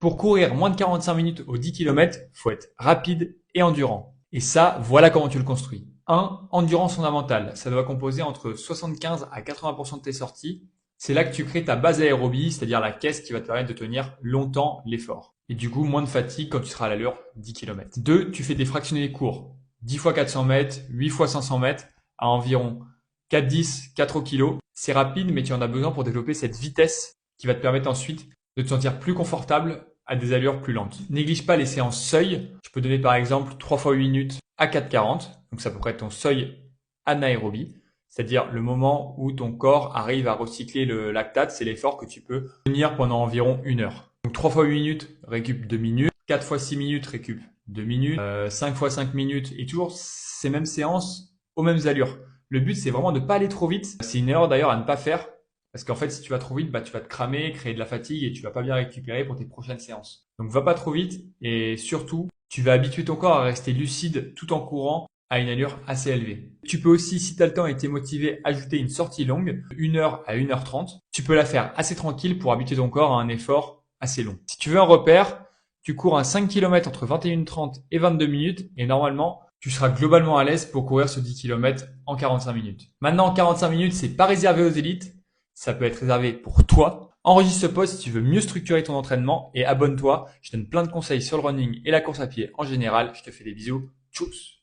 Pour courir moins de 45 minutes aux 10 km, faut être rapide et endurant. Et ça, voilà comment tu le construis. 1. Endurance fondamentale. Ça doit composer entre 75 à 80% de tes sorties. C'est là que tu crées ta base aérobie, c'est-à-dire la caisse qui va te permettre de tenir longtemps l'effort. Et du coup, moins de fatigue quand tu seras à l'allure 10 km. 2. Tu fais des fractionnés courts. 10 fois 400 mètres, 8 fois 500 mètres à environ 4,10, 4 au kilo. C'est rapide, mais tu en as besoin pour développer cette vitesse qui va te permettre ensuite de te sentir plus confortable à des allures plus lentes. Néglige pas les séances seuil. Je peux donner par exemple 3 fois 8 minutes à 4,40. Donc ça pourrait être ton seuil anaérobie, c'est-à-dire le moment où ton corps arrive à recycler le lactate. C'est l'effort que tu peux tenir pendant environ 1 heure. Donc 3 fois 8 minutes, récup 2 minutes. 4 fois 6 minutes, récup 2 minutes. 5 fois 5 minutes et toujours ces mêmes séances aux mêmes allures. Le but, c'est vraiment de ne pas aller trop vite. C'est une erreur d'ailleurs à ne pas faire. Parce qu'en fait, si tu vas trop vite, tu vas te cramer, créer de la fatigue et tu vas pas bien récupérer pour tes prochaines séances. Donc, va pas trop vite et surtout, tu vas habituer ton corps à rester lucide tout en courant à une allure assez élevée. Tu peux aussi, si tu as le temps et t'es motivé, ajouter une sortie longue, 1 heure à 1 heure 30. Tu peux la faire assez tranquille pour habituer ton corps à un effort assez long. Si tu veux un repère, tu cours un 5 km entre 21h30 et 22 minutes et normalement, tu seras globalement à l'aise pour courir ce 10 km en 45 minutes. Maintenant, 45 minutes, c'est pas réservé aux élites. Ça peut être réservé pour toi. Enregistre ce post si tu veux mieux structurer ton entraînement et abonne-toi. Je donne plein de conseils sur le running et la course à pied en général. Je te fais des bisous. Tchuss!